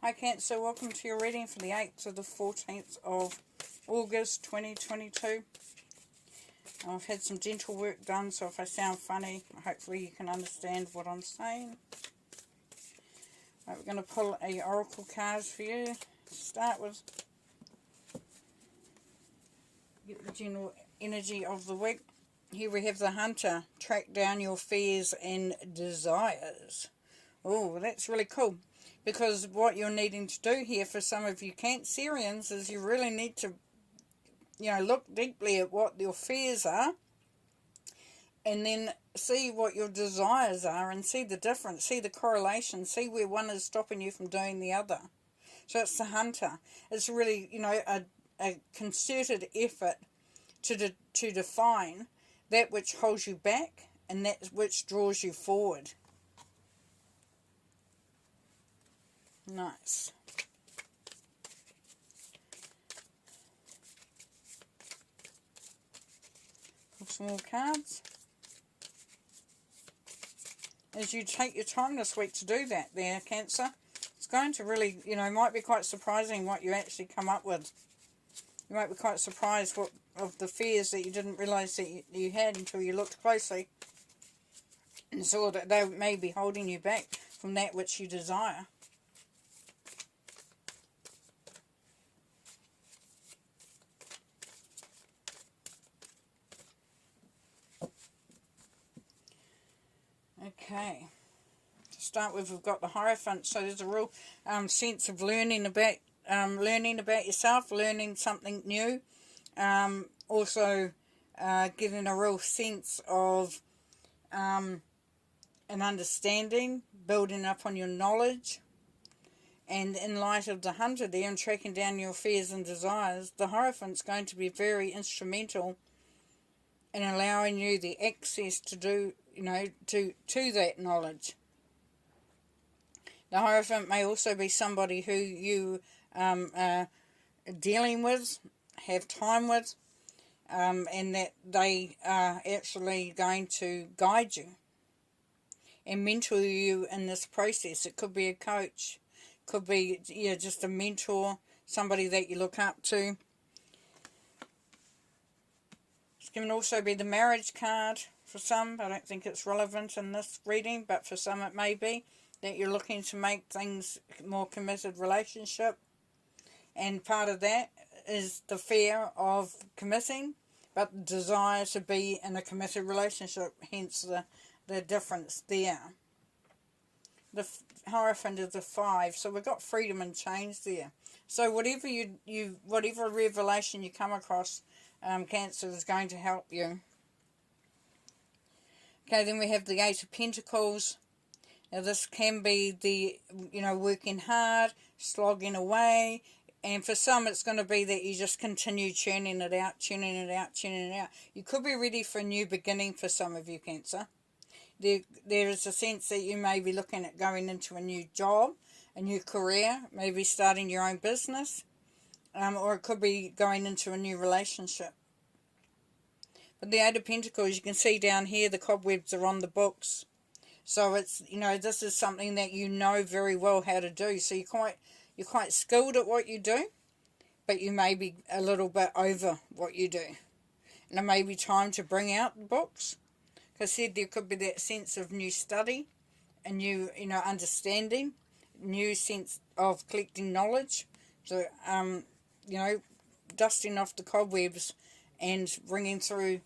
Hi Cancer, welcome to your reading for the 8th to the 14th of August 2022. I've had some dental work done, so if I sound funny, hopefully you can understand what I'm saying. Right, we're going to pull a oracle card for you to start with. Get the general energy of the week. Here we have the Hunter. Track down your fears and desires. Oh, that's really cool. Because what you're needing to do here for some of you Cancerians is you really need to, look deeply at what your fears are and then see what your desires are and see the difference, see the correlation, see where one is stopping you from doing the other. So it's the Hunter. It's really, a concerted effort to define that which holds you back and that which draws you forward. Nice. Pull some more cards. As you take your time this week to do that there, Cancer, it's going to really, might be quite surprising what you actually come up with. You might be quite surprised of the fears that you didn't realise that you had until you looked closely and saw that they may be holding you back from that which you desire. Okay, to start with, we've got the Hierophant. So there's a real sense of learning about yourself, learning something new. Also getting a real sense of an understanding, building up on your knowledge. And in light of the Hunter there and tracking down your fears and desires, the Hierophant's going to be very instrumental in allowing you the access to do, to that knowledge. The Hierophant may also be somebody who you are dealing with, have time with, and that they are actually going to guide you and mentor you in this process. It could be a coach, could be just a mentor, somebody that you look up to. It can also be the marriage card for some. I don't think it's relevant in this reading, but for some it may be that you're looking to make things more committed relationship. And part of that is the fear of committing, but the desire to be in a committed relationship, hence the difference there. The Hierophant is a 5, so we've got freedom and change there. So whatever whatever revelation you come across, Cancer, is going to help you. Okay, then we have the 8 of Pentacles. Now this can be the, working hard, slogging away. And for some it's going to be that you just continue churning it out. You could be ready for a new beginning for some of you, Cancer. There is a sense that you may be looking at going into a new job, a new career, maybe starting your own business. Or it could be going into a new relationship. But the 8 of Pentacles, you can see down here the cobwebs are on the books. So it's, this is something that you know very well how to do. So you're quite skilled at what you do, but you may be a little bit over what you do. And it may be time to bring out the books. Because I said there could be that sense of new study, a new, understanding, new sense of collecting knowledge. So, dusting off the cobwebs and bringing through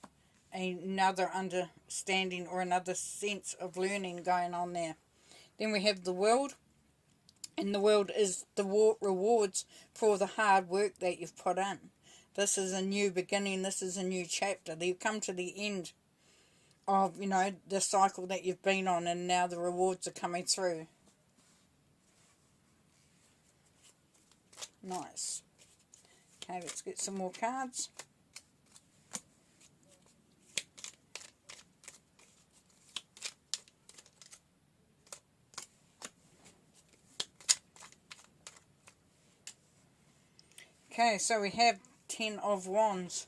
another understanding or another sense of learning going on there. Then we have the World, and the World is the rewards for the hard work that you've put in. This is a new beginning, this is a new chapter. You've come to the end of, the cycle that you've been on, and now the rewards are coming through. Nice. Okay, let's get some more cards. Okay, so we have 10 of Wands.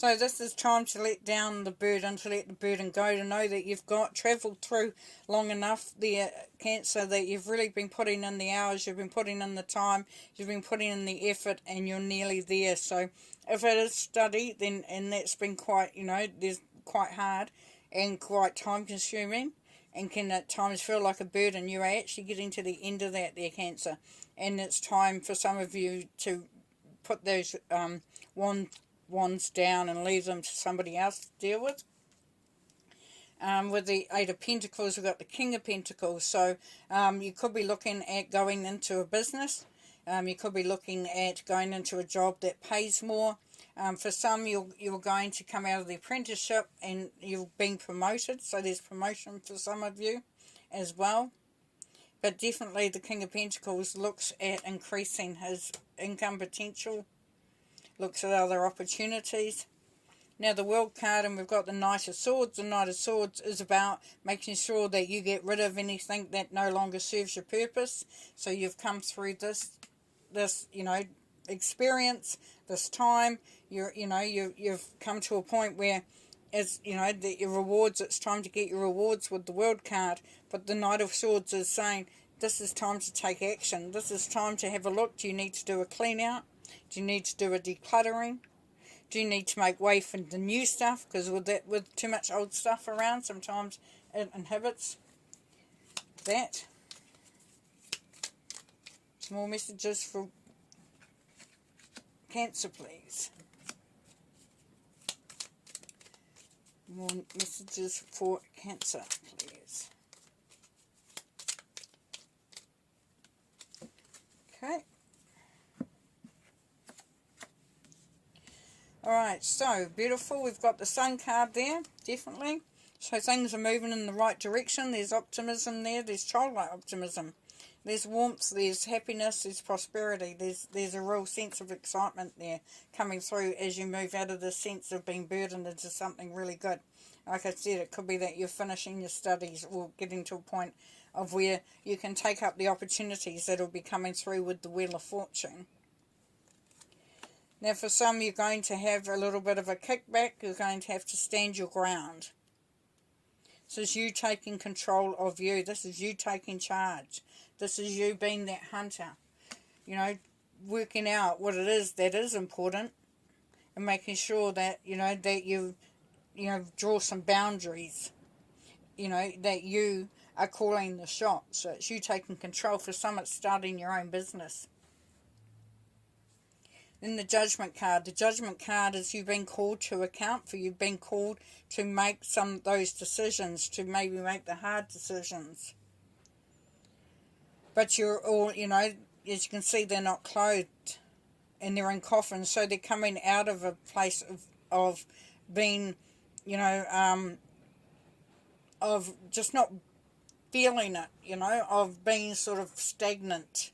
So this is time to let down the burden, to let the burden go, to know that you've travelled through long enough there, Cancer, that you've really been putting in the hours, you've been putting in the time, you've been putting in the effort, and you're nearly there. So if it is study, then, and that's been quite, there's quite hard and quite time consuming, and can at times feel like a burden, you are actually getting to the end of that there, Cancer. And it's time for some of you to put those wands down and leave them to somebody else to deal with. With the Eight of Pentacles, we've got the King of Pentacles. So you could be looking at going into a business. You could be looking at going into a job that pays more. For some, you're going to come out of the apprenticeship and you're being promoted. So there's promotion for some of you as well. But definitely the King of Pentacles looks at increasing his income potential, looks at other opportunities. Now the World card, and we've got the Knight of Swords. The Knight of Swords is about making sure that you get rid of anything that no longer serves your purpose. So you've come through this experience, this time. You've come to a point where it's, that your rewards, it's time to get your rewards with the World card. But the Knight of Swords is saying, this is time to take action. This is time to have a look. Do you need to do a clean out? Do you need to do a decluttering? Do you need to make way for the new stuff? Because with too much old stuff around, sometimes it inhibits that. Some more messages for Cancer, please. More messages for Cancer, please. Okay. Alright, so beautiful. We've got the Sun card there, definitely. So things are moving in the right direction. There's optimism there. There's childlike optimism. There's warmth. There's happiness. There's prosperity. There's a real sense of excitement there coming through as you move out of the sense of being burdened into something really good. Like I said, it could be that you're finishing your studies or getting to a point of where you can take up the opportunities that will be coming through with the Wheel of Fortune. Now for some, you're going to have a little bit of a kickback. You're going to have to stand your ground. This is you taking control of you. This is you taking charge. This is you being that hunter. Working out what it is that is important and making sure that, that you draw some boundaries. That you are calling the shots. So it's you taking control. For some, it's starting your own business. Then the Judgment card. The Judgment card is you've been called to account for. You've been called to make some of those decisions, to maybe make the hard decisions. But you're all, as you can see, they're not clothed and they're in coffins. So they're coming out of a place of being, of just not feeling it, of being sort of stagnant.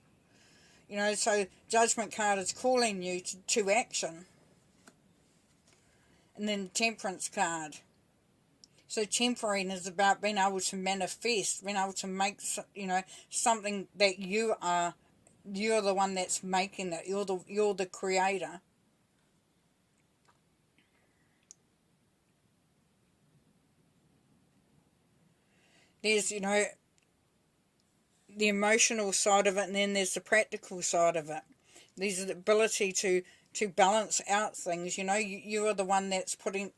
So Judgment card is calling you to action. And then the Temperance card. So tempering is about being able to manifest, being able to make, something that you're the one that's making it. You're the creator. There's, the emotional side of it, and then there's the practical side of it. There's the ability to balance out things. You are the one that's putting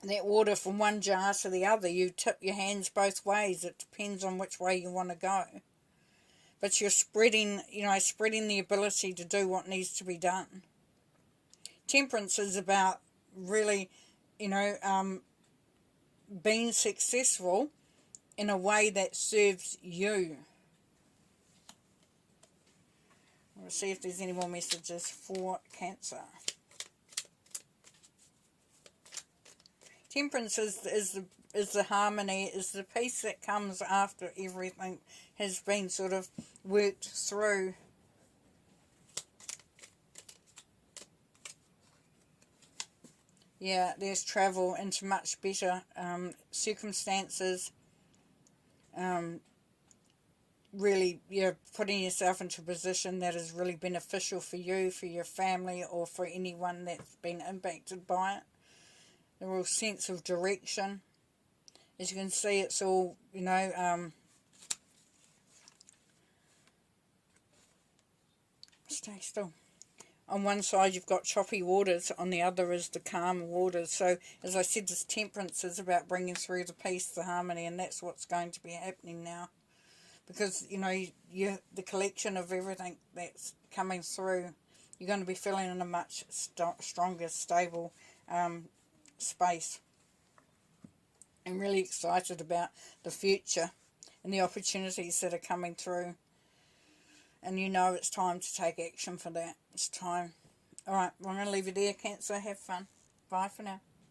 that water from one jar to the other. You tip your hands both ways. It depends on which way you want to go. But you're spreading the ability to do what needs to be done. Temperance is about really, being successful in a way that serves you. We'll see if there's any more messages for Cancer. Temperance is the harmony, is the peace that comes after everything has been sort of worked through. Yeah, there's travel into much better circumstances. really, you're putting yourself into a position that is really beneficial for you, for your family, or for anyone that's been impacted by it. A real sense of direction. As you can see, it's all, stay still. On one side you've got choppy waters, on the other is the calm waters. So as I said, this temperance is about bringing through the peace, the harmony, and that's what's going to be happening now. Because, the collection of everything that's coming through, you're going to be feeling in a much stronger, stable space. I'm really excited about the future and the opportunities that are coming through. And it's time to take action for that. It's time. Alright, I'm going to leave you there, Cancer. Have fun. Bye for now.